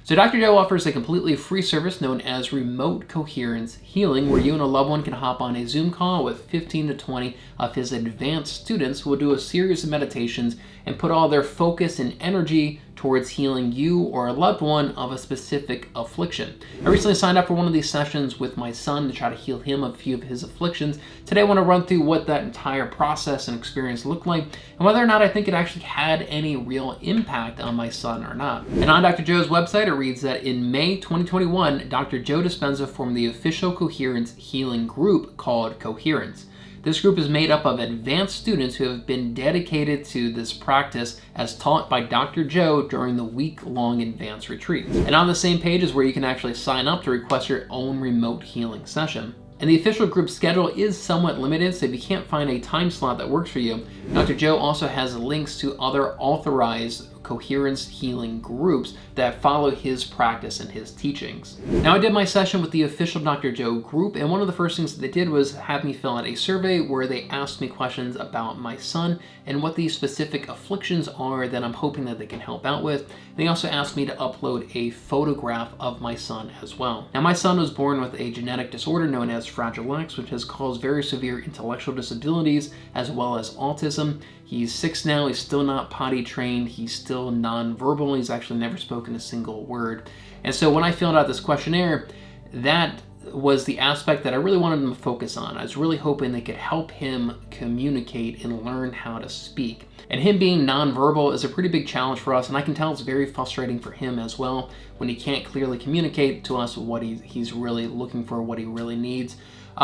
So Dr. Joe offers a completely free service known as Remote Coherence Healing, where you and a loved one can hop on a Zoom call with 15 to 20 of his advanced students who will do a series of meditations and put all their focus and energy towards healing you or a loved one of a specific affliction. I recently signed up for one of these sessions with my son to try to heal him of a few of his afflictions. Today I want to run through what that entire process and experience looked like and whether or not I think it actually had any real impact on my son or not. And on Dr. Joe's website it reads that in May 2021, Dr. Joe Dispenza formed the official Coherence Healing group called Coherence. This group is made up of advanced students who have been dedicated to this practice as taught by Dr. Joe during the week-long advanced retreat. And on the same page is where you can actually sign up to request your own remote healing session. And the official group schedule is somewhat limited, so if you can't find a time slot that works for you, Dr. Joe also has links to other authorized coherence healing groups that follow his practice and his teachings. Now, I did my session with the official Dr. Joe group, and one of the first things that they did was have me fill out a survey where they asked me questions about my son and what these specific afflictions are that I'm hoping that they can help out with. They also asked me to upload a photograph of my son as well. Now, my son was born with a genetic disorder known as Fragile X, which has caused very severe intellectual disabilities as well as autism. He's 6 now, he's still not potty trained, he's still nonverbal, he's actually never spoken a single word. And so when I filled out this questionnaire, that was the aspect that I really wanted them to focus on. I was really hoping they could help him communicate and learn how to speak. And him being nonverbal is a pretty big challenge for us, and I can tell it's very frustrating for him as well when he can't clearly communicate to us what he's really looking for, what he really needs.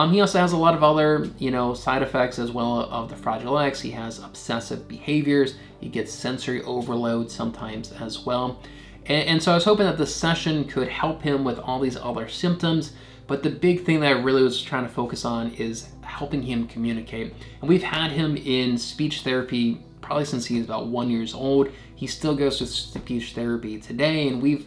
He also has a lot of other, side effects as well of the Fragile X. He has obsessive behaviors. He gets sensory overload sometimes as well. And so I was hoping that this session could help him with all these other symptoms. But the big thing that I really was trying to focus on is helping him communicate. And we've had him in speech therapy probably since he was about 1 year old. He still goes to speech therapy today, and we've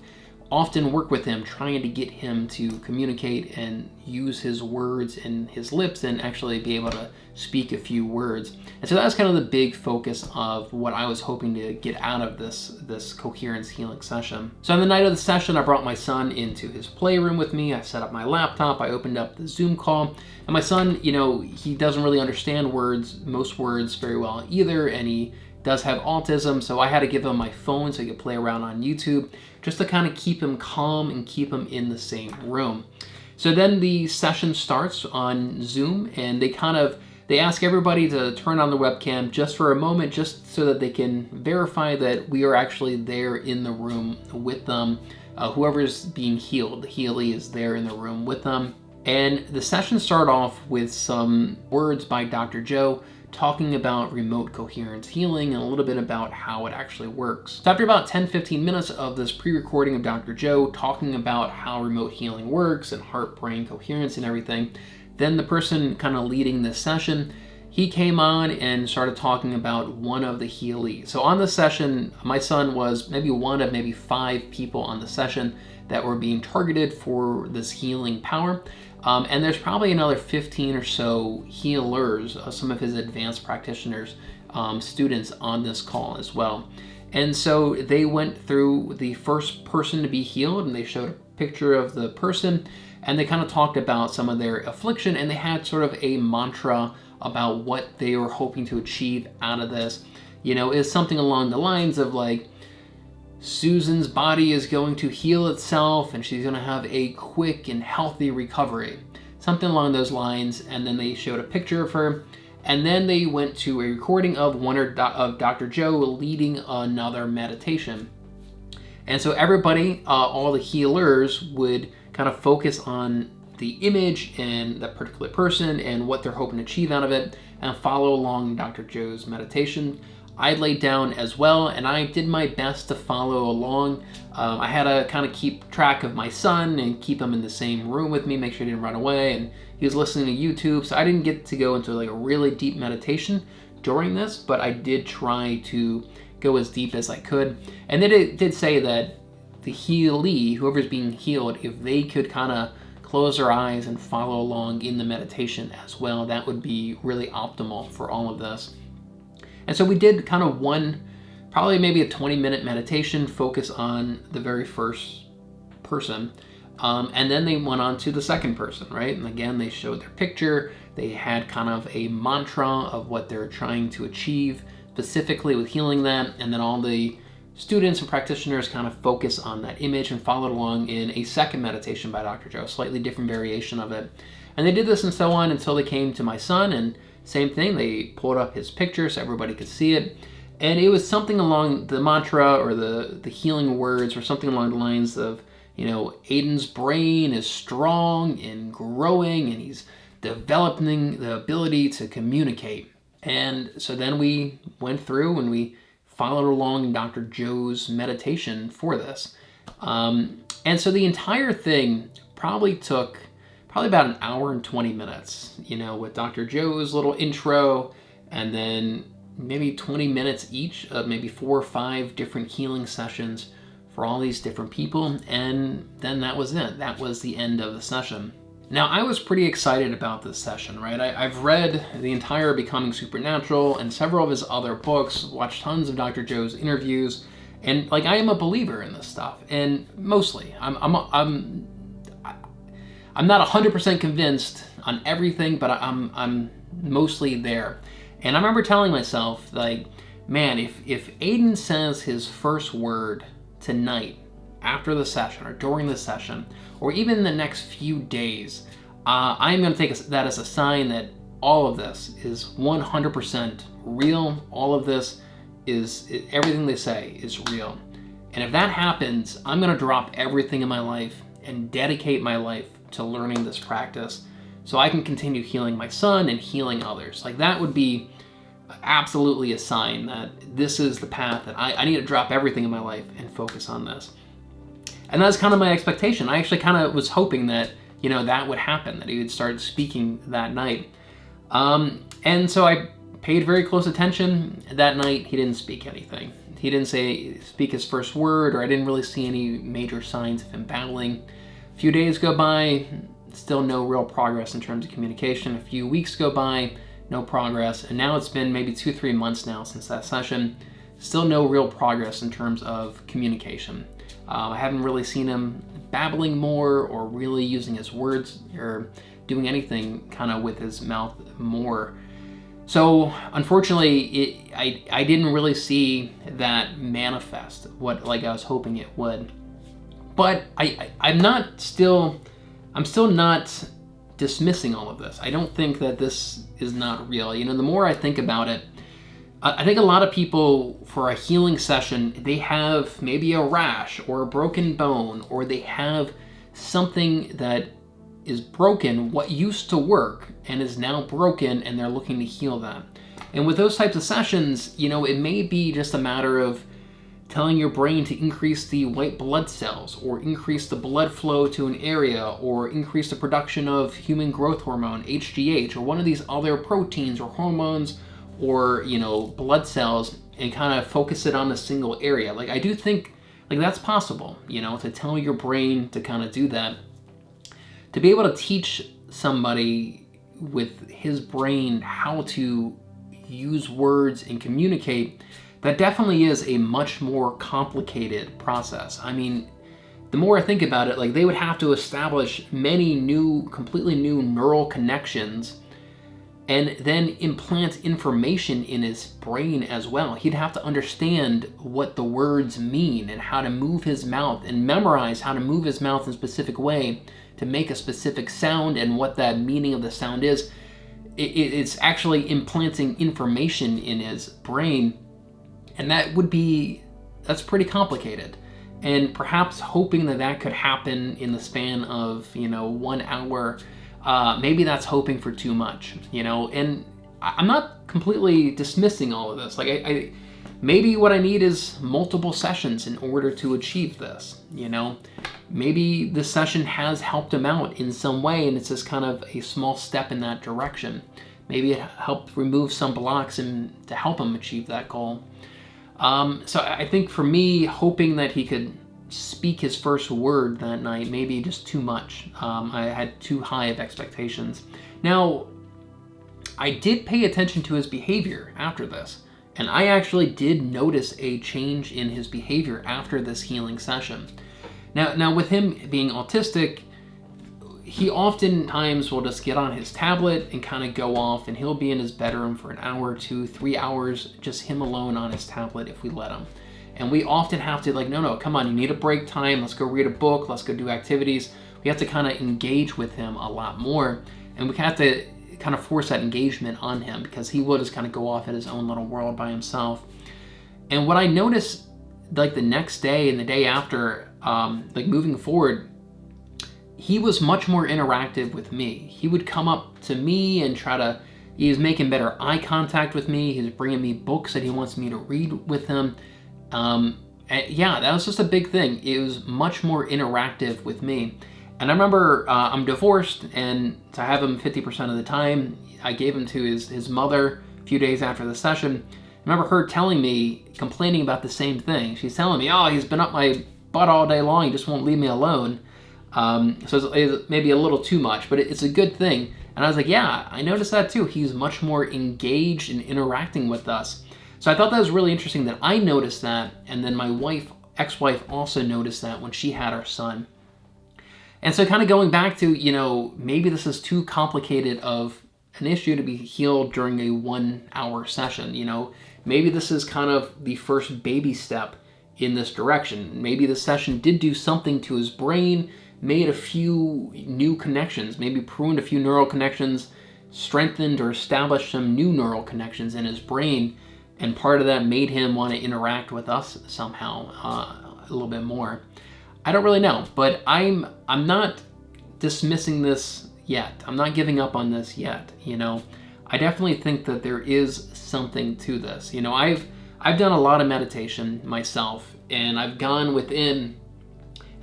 often work with him trying to get him to communicate and use his words and his lips and actually be able to speak a few words. And so that's kind of the big focus of what I was hoping to get out of this coherence healing session. So on the night of the session, I brought my son into his playroom with me. I set up my laptop, I opened up the Zoom call, and my son, he doesn't really understand most words very well either, and he does have autism, so I had to give him my phone so he could play around on YouTube just to kind of keep him calm and keep him in the same room. So then the session starts on Zoom, and they ask everybody to turn on the webcam just for a moment, just so that they can verify that we are actually there in the room with them. Whoever's being healed, the healee is there in the room with them. And the session started off with some words by Dr. Joe talking about remote coherence healing and a little bit about how it actually works. So after about 10-15 minutes of this pre-recording of Dr. Joe talking about how remote healing works and heart-brain coherence and everything, then the person kind of leading this session, he came on and started talking about one of the healees. So on the session, my son was maybe one of maybe 5 people on the session that were being targeted for this healing power. And there's probably another 15 or so healers, some of his advanced practitioners, students on this call as well. And so they went through the first person to be healed, and they showed a picture of the person, and they kind of talked about some of their affliction, and they had sort of a mantra about what they were hoping to achieve out of this. Is something along the lines of like, Susan's body is going to heal itself and she's going to have a quick and healthy recovery. Something along those lines. And then they showed a picture of her. And then they went to a recording of of Dr. Joe leading another meditation. And so everybody, all the healers, would kind of focus on the image and that particular person and what they're hoping to achieve out of it and follow along Dr. Joe's meditation. I laid down as well, and I did my best to follow along. I had to kind of keep track of my son and keep him in the same room with me, make sure he didn't run away, and he was listening to YouTube, so I didn't get to go into like a really deep meditation during this, but I did try to go as deep as I could. And then it did say that the healee, whoever's being healed, if they could kind of close their eyes and follow along in the meditation as well, that would be really optimal for all of this. And so we did kind of probably maybe a 20-minute meditation, focus on the very first person. And then they went on to the second person, right? And again, they showed their picture. They had kind of a mantra of what they're trying to achieve specifically with healing them. And then all the students and practitioners kind of focus on that image and followed along in a second meditation by Dr. Joe, slightly different variation of it. And they did this and so on until they came to my son, and same thing, they pulled up his picture so everybody could see it. And it was something along the mantra or the healing words or something along the lines of, Aiden's brain is strong and growing and he's developing the ability to communicate. And so then we went through and we followed along Dr. Joe's meditation for this. And so the entire thing probably about an hour and 20 minutes, with Dr. Joe's little intro and then maybe 20 minutes each of maybe 4 or 5 different healing sessions for all these different people. And then that was it. That was the end of the session. Now, I was pretty excited about this session, right? I've read the entire Becoming Supernatural and several of his other books, watched tons of Dr. Joe's interviews, and I am a believer in this stuff. And mostly, I'm not 100% convinced on everything, but I'm mostly there. And I remember telling myself, man, if Aiden says his first word tonight, after the session or during the session, or even in the next few days, I'm going to take that as a sign that all of this is 100% real. All of this everything they say is real. And if that happens, I'm going to drop everything in my life and dedicate my life to learning this practice so I can continue healing my son and healing others. That would be absolutely a sign that this is the path that I need to drop everything in my life and focus on this. And that's kind of my expectation. I actually kind of was hoping that, that would happen, that he would start speaking that night. And so I paid very close attention. That night, he didn't speak anything. He didn't speak his first word, or I didn't really see any major signs of him babbling. A few days go by, still no real progress in terms of communication. A few weeks go by, no progress. And now it's been maybe 2-3 months now since that session. Still no real progress in terms of communication. I haven't really seen him babbling more or really using his words or doing anything kind of with his mouth more. So unfortunately, I didn't really see that manifest what I was hoping it would. But I'm still not dismissing all of this. I don't think that this is not real. The more I think about it, I think a lot of people, for a healing session, they have maybe a rash or a broken bone, or they have something that is broken, what used to work and is now broken, and they're looking to heal that. And with those types of sessions, it may be just a matter of telling your brain to increase the white blood cells, or increase the blood flow to an area, or increase the production of human growth hormone, HGH, or one of these other proteins or hormones, or blood cells, and kind of focus it on a single area. I do think that's possible, to tell your brain to kind of do that. To be able to teach somebody with his brain how to use words and communicate, that definitely is a much more complicated process. I mean, the more I think about it, they would have to establish many completely new neural connections and then implant information in his brain as well. He'd have to understand what the words mean and how to move his mouth and memorize how to move his mouth in a specific way to make a specific sound and what that meaning of the sound is. It's actually implanting information in his brain, and that's pretty complicated. And perhaps hoping that could happen in the span of 1 hour, maybe that's hoping for too much, and I'm not completely dismissing all of this. Maybe what I need is multiple sessions in order to achieve this, Maybe this session has helped him out in some way, and it's just kind of a small step in that direction. Maybe it helped remove some blocks and to help him achieve that goal. So I think for me, hoping that he could speak his first word that night, maybe just too much. I had too high of expectations. Now, I did pay attention to his behavior after this, and I actually did notice a change in his behavior after this healing session. Now with him being autistic, he oftentimes will just get on his tablet and kind of go off, and he'll be in his bedroom for an hour, 2, 3 hours, just him alone on his tablet if we let him. And we often have to like, no, come on, you need a break time. Let's go read a book. Let's go do activities. We have to kind of engage with him a lot more. And we have to kind of force that engagement on him because he will just kind of go off in his own little world by himself. And what I noticed like the next day and the day after, like moving forward, he was much more interactive with me. He would come up to me and he was making better eye contact with me. He was bringing me books that he wants me to read with him. Yeah, that was just a big thing. It was much more interactive with me. And I remember I'm divorced, and to have him 50% of the time, I gave him to his mother a few days after the session. I remember her telling me, complaining about the same thing. She's telling me, oh, he's been up my butt all day long. He just won't leave me alone. So it's maybe a little too much, but it's a good thing. And I was like, yeah, I noticed that too. He's much more engaged in interacting with us. So I thought that was really interesting that I noticed that, and then my ex-wife also noticed that when she had our son. And so kind of going back to, maybe this is too complicated of an issue to be healed during a 1-hour session. Maybe this is kind of the first baby step in this direction. Maybe the session did do something to his brain, made a few new connections, maybe pruned a few neural connections, strengthened or established some new neural connections in his brain, and part of that made him want to interact with us somehow a little bit more. I don't really know, but I'm not dismissing this yet. I'm not giving up on this yet. I definitely think that there is something to this. I've done a lot of meditation myself, and I've gone within,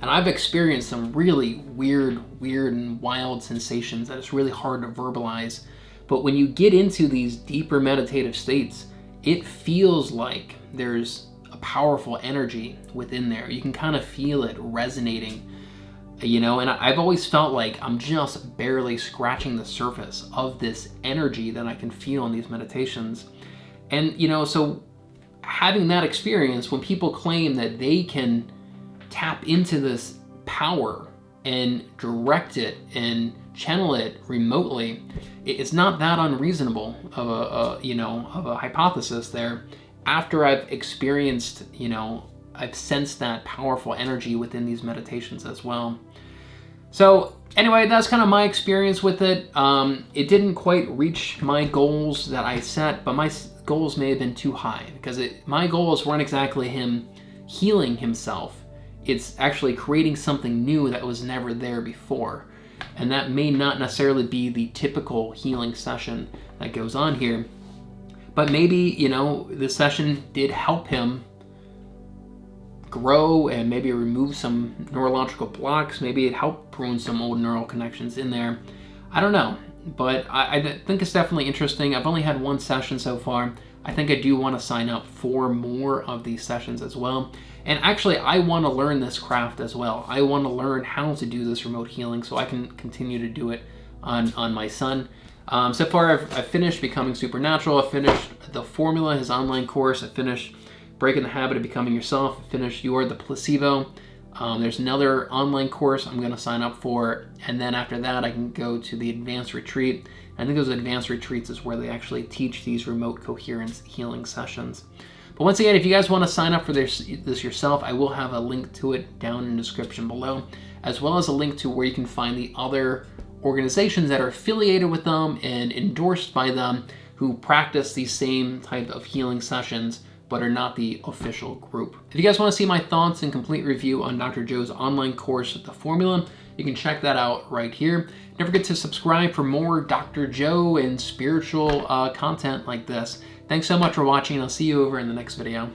and I've experienced some really weird and wild sensations that it's really hard to verbalize. But when you get into these deeper meditative states, it feels like there's a powerful energy within there. You can kind of feel it resonating, and I've always felt like I'm just barely scratching the surface of this energy that I can feel in these meditations. And, so having that experience, when people claim that they can tap into this power and direct it and channel it remotely, it's not that unreasonable of a hypothesis there. After I've experienced, I've sensed that powerful energy within these meditations as well. So anyway, that's kind of my experience with it. It didn't quite reach my goals that I set, but my goals may have been too high because my goals weren't exactly him healing himself. It's actually creating something new that was never there before. And that may not necessarily be the typical healing session that goes on here. But maybe, this session did help him grow and maybe remove some neurological blocks. Maybe it helped prune some old neural connections in there. I don't know. But I think it's definitely interesting. I've only had one session so far. I think I do want to sign up for more of these sessions as well. And actually, I want to learn this craft as well. I want to learn how to do this remote healing so I can continue to do it on my son. So far, I've finished Becoming Supernatural. I finished The Formula, his online course. I finished Breaking the Habit of Becoming Yourself. I finished You're the Placebo. There's another online course I'm going to sign up for. And then after that, I can go to the advanced retreat. I think those advanced retreats is where they actually teach these remote coherence healing sessions. But once again, if you guys want to sign up for this yourself, I will have a link to it down in the description below, as well as a link to where you can find the other organizations that are affiliated with them and endorsed by them who practice these same type of healing sessions but are not the official group. If you guys want to see my thoughts and complete review on Dr. Joe's online course, The Formula, you can check that out right here. Don't forget to subscribe for more Dr. Joe and spiritual content like this. Thanks so much for watching, and I'll see you over in the next video.